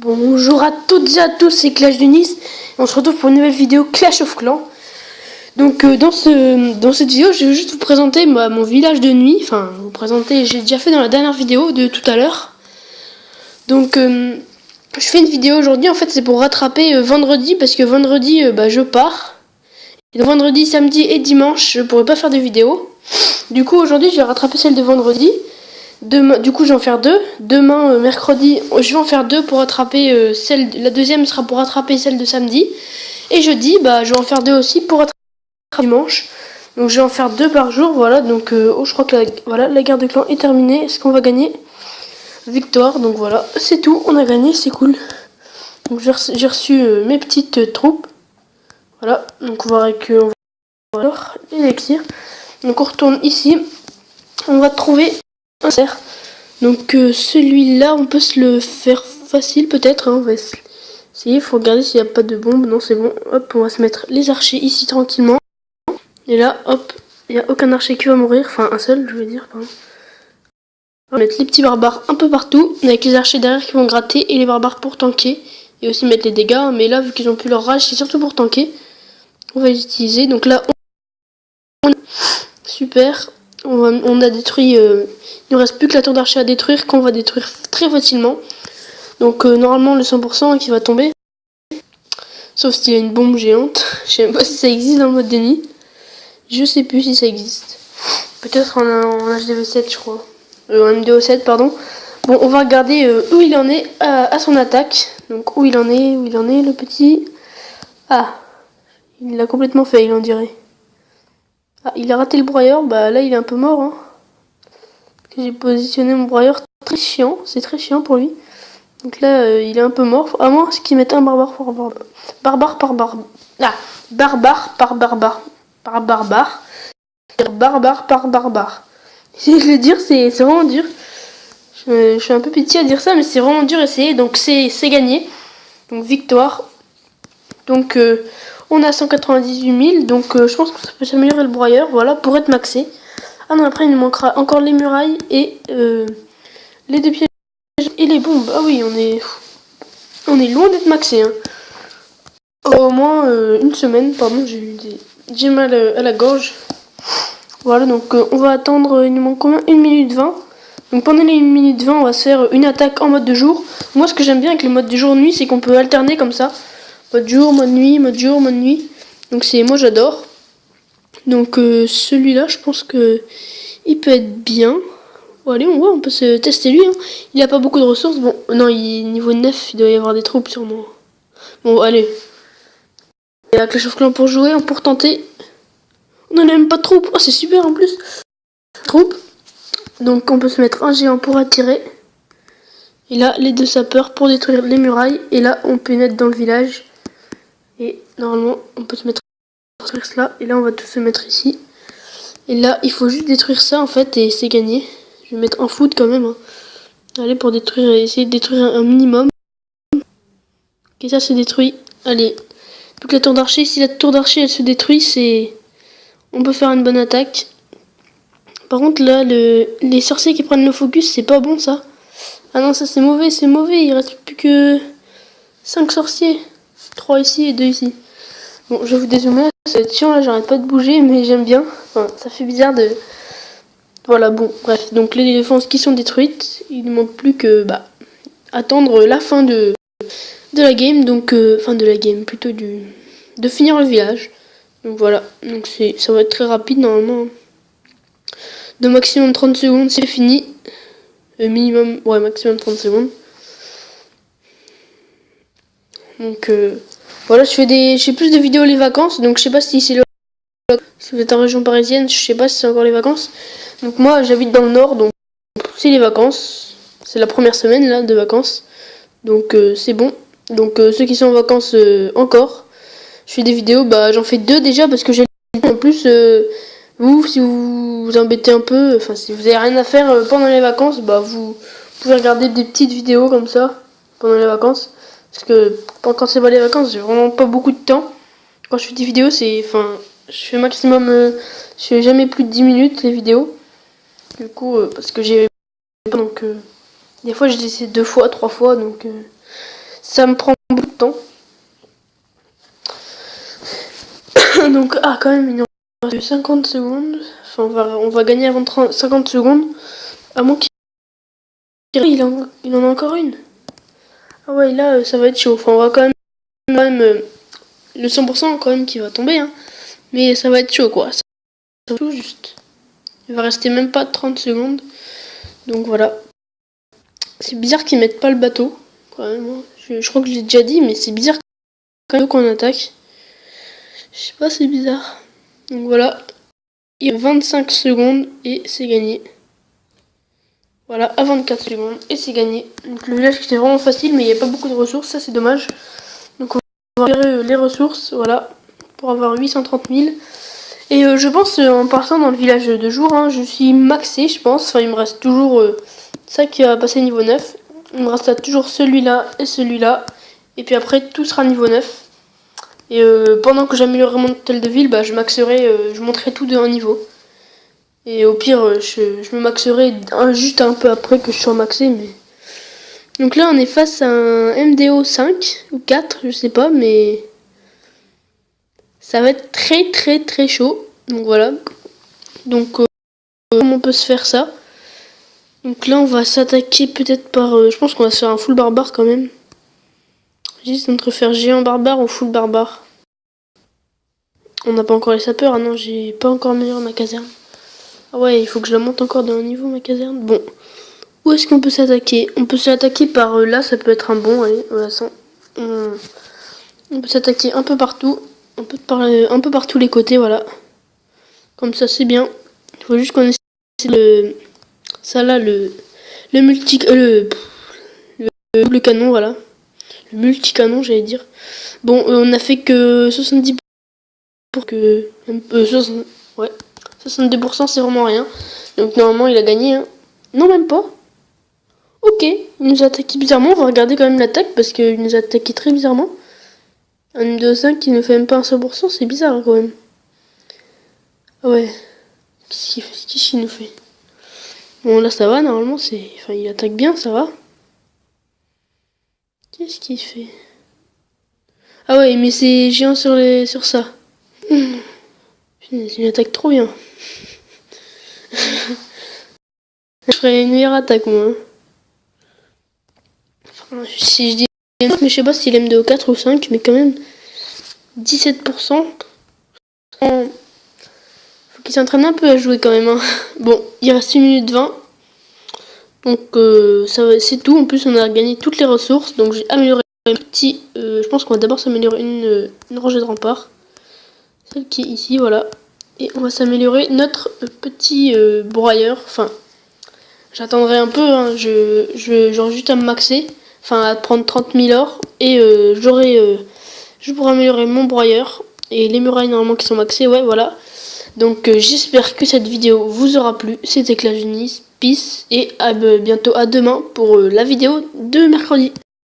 Bonjour à toutes et à tous, c'est Clash de Nice. On se retrouve pour une nouvelle vidéo Clash of Clans. Donc dans cette vidéo, je vais juste vous présenter mon village de nuit. Enfin, vous présenter, j'ai déjà fait dans la dernière vidéo de tout à l'heure. Donc je fais une vidéo aujourd'hui, en fait c'est pour rattraper vendredi, parce que vendredi je pars. Et donc, vendredi, samedi et dimanche, je pourrai pas faire de vidéo. Du coup aujourd'hui je vais rattraper celle de vendredi. Demain, du coup, je vais en faire deux. Demain, mercredi, je vais en faire deux pour rattraper la deuxième sera pour rattraper celle de samedi. Et jeudi, je vais en faire deux aussi pour rattraper dimanche. Donc, je vais en faire deux par jour. Voilà. Donc, je crois que la guerre de clan est terminée. Est-ce qu'on va gagner? Victoire. Donc voilà, c'est tout. On a gagné, c'est cool. Donc, j'ai reçu mes petites troupes. Voilà. Donc, on va récupérer l'élixir. Donc, on retourne ici. On va trouver un cerf. Donc celui-là, on peut se le faire facile peut-être. On va essayer. Il faut regarder s'il n'y a pas de bombe. Non, c'est bon. Hop, on va se mettre les archers ici tranquillement. Et là, hop, il n'y a aucun archer qui va mourir. Enfin, un seul, je veux dire. Pardon. On va mettre les petits barbares un peu partout. Avec les archers derrière qui vont gratter. Et les barbares pour tanker. Et aussi mettre les dégâts. Mais là, vu qu'ils ont plus leur rage, c'est surtout pour tanker. On va les utiliser. Donc là, super. On a détruit... il ne reste plus que la tour d'archer à détruire. Qu'on va détruire très facilement. Donc normalement le 100% qui va tomber. Sauf s'il y a une bombe géante. Je sais même pas si ça existe dans le mode déni. Je sais plus si ça existe. Peut-être en HDV7 je crois. En MDO7 pardon. Bon, on va regarder où il en est à son attaque. Donc où il en est le petit. Ah, il l'a complètement fait, il en dirait. Ah, il a raté le broyeur. Bah là il est un peu mort. Hein. J'ai positionné mon broyeur très chiant. C'est très chiant pour lui. Donc là, il est un peu mort. À moins qu'ils mettent un barbare par barbare. Barbare par barbare. Ah, barbare par barbare. Par barbare. Barbare par barbare. Si je le dire, c'est vraiment dur. Je suis un peu pitié à dire ça, mais c'est vraiment dur à essayer. Donc c'est gagné. Donc victoire. Donc on a 198 000. Donc je pense que ça peut s'améliorer le broyeur. Voilà, pour être maxé. Ah non, après il nous manquera encore les murailles et les deux pièges et les bombes. Ah oui, on est loin d'être maxé. Hein. Au moins une semaine, pardon, j'ai mal à la gorge. Voilà, donc on va attendre, il nous manque combien? 1 minute 20. Donc pendant les 1 minute 20, on va se faire une attaque en mode de jour. Moi, ce que j'aime bien avec le mode de jour-nuit, c'est qu'on peut alterner comme ça. Mode jour, mode nuit, mode jour, mode nuit. Donc moi j'adore. Donc celui-là, je pense que il peut être bien. Bon, allez, on voit, on peut se tester lui. Hein. Il a pas beaucoup de ressources. Bon, non, niveau 9, il doit y avoir des troupes sûrement. Bon, allez. Il y a Clash of Clans pour jouer, pour tenter. On n'en a même pas de troupes. Oh, c'est super en plus. Troupes. Donc on peut se mettre un géant pour attirer. Et là, les deux sapeurs pour détruire les murailles. Et là, on peut mettre dans le village. Et normalement, on peut se mettre pour détruire cela. Et là, on va tous se mettre ici. Et là, il faut juste détruire ça en fait et c'est gagné. Je vais mettre un foot quand même. Hein. Allez, pour détruire, essayer de détruire un minimum. Ok, ça c'est détruit. Allez. Donc la tour d'archer, si la tour d'archer elle se détruit, on peut faire une bonne attaque. Par contre là, les sorciers qui prennent le focus, c'est pas bon ça. Ah non, ça c'est mauvais, il reste plus que 5 sorciers. 3 ici et 2 ici. Bon, je vais vous dézoomer, c'est chiant là, j'arrête pas de bouger, mais j'aime bien. Enfin, ça fait bizarre de... Voilà, bon, bref. Donc les défenses qui sont détruites, il ne manque plus que attendre la fin de la game, donc fin de la game, plutôt de finir le village. Donc voilà, donc ça va être très rapide normalement. De maximum 30 secondes, c'est fini. Minimum, ouais, maximum 30 secondes. Donc voilà, je fais plus de vidéos les vacances, donc je sais pas si c'est si vous êtes en région parisienne, je sais pas si c'est encore les vacances. Donc moi j'habite dans le nord, donc c'est les vacances. C'est la première semaine là de vacances. Donc c'est bon. Donc ceux qui sont en vacances encore, je fais des vidéos, j'en fais 2 déjà parce que j'ai en plus vous si vous vous embêtez un peu, enfin si vous avez rien à faire pendant les vacances, vous pouvez regarder des petites vidéos comme ça pendant les vacances parce que quand c'est pas les vacances, j'ai vraiment pas beaucoup de temps. Quand je fais des vidéos, je fais maximum je fais jamais plus de 10 minutes les vidéos. Du coup parce que j'ai donc des fois j'ai essayé 2 fois, 3 fois donc ça me prend beaucoup de temps. Donc, quand même, il nous reste 50 secondes. Enfin, on va gagner avant 50 secondes. À moins qu'il il en a encore une. Ah ouais, là, ça va être chaud. Enfin, on va quand même le 100% quand même qui va tomber. Hein. Mais ça va être chaud, quoi. Ça va tout juste. Il va rester même pas 30 secondes. Donc voilà. C'est bizarre qu'ils mettent pas le bateau. Quand même. Je crois que je l'ai déjà dit, mais c'est bizarre quand même qu'on attaque. Je sais pas, c'est bizarre. Donc voilà. Il y a 25 secondes et c'est gagné. Voilà, à 24 secondes et c'est gagné. Donc le village était vraiment facile, mais il n'y a pas beaucoup de ressources, ça c'est dommage. Donc on va récupérer les ressources, voilà, pour avoir 830 000. Et je pense en partant dans le village de jour, hein, je suis maxé, je pense. Enfin, il me reste toujours ça qui va passer niveau 9. Il me reste toujours celui-là et celui-là. Et puis après, tout sera niveau 9. Et pendant que j'améliorerai mon hôtel de ville, je maxerai, je monterai tout de un niveau. Et au pire, je me maxerai juste un peu après que je sois maxé. Mais... Donc là, on est face à un MDO 5 ou 4, je sais pas, mais ça va être très très très chaud. Donc voilà. Donc comment on peut se faire ça? Donc là, on va s'attaquer peut-être par... je pense qu'on va se faire un full barbare quand même. J'hésite entre faire géant barbare ou full barbare. On n'a pas encore les sapeurs. Ah non, j'ai pas encore amélioré ma caserne. Ah ouais, il faut que je la monte encore d'un niveau, ma caserne. Bon. Où est-ce qu'on peut s'attaquer? On peut s'attaquer par là, ça peut être un bon. Allez, voilà, ça. On peut s'attaquer un peu partout. On peut parler un peu par tous les côtés, voilà. Comme ça, c'est bien. Il faut juste qu'on essaie ça là, le double canon, voilà. Le multicanon, j'allais dire. Bon, on a fait que 70% pour que... 62%, c'est vraiment rien. Donc normalement, il a gagné. Hein. Non, même pas. Ok, il nous a attaqué bizarrement. On va regarder quand même l'attaque parce qu'il nous a attaqué très bizarrement. Un M25 qui ne fait même pas un 100%, c'est bizarre hein, quand même. Ah ouais. Qu'est-ce qu'il nous fait? Bon, là ça va, normalement, c'est... Enfin, il attaque bien, ça va. Qu'est-ce qu'il fait? Ah ouais, mais c'est géant sur ça. C'est une attaque trop bien. Je ferais une meilleure attaque, moi. Hein. Enfin, si je dis... Mais je sais pas s'il aime de 4 ou 5, mais quand même... 17%. Faut qu'il s'entraîne un peu à jouer quand même. Hein. Bon, il reste 1 minute 20. Donc c'est tout. En plus, on a gagné toutes les ressources. Donc j'ai amélioré un petit... je pense qu'on va d'abord s'améliorer une rangée de remparts. Celle qui est ici, voilà. Et on va s'améliorer notre petit broyeur. Enfin, j'attendrai un peu. Hein. J'aurai juste à me maxer. Enfin, à prendre 30 000 or. Et je pourrai améliorer mon broyeur. Et les murailles normalement qui sont maxées. Ouais, voilà. Donc j'espère que cette vidéo vous aura plu. C'était Clash Peace et bientôt à demain pour la vidéo de mercredi.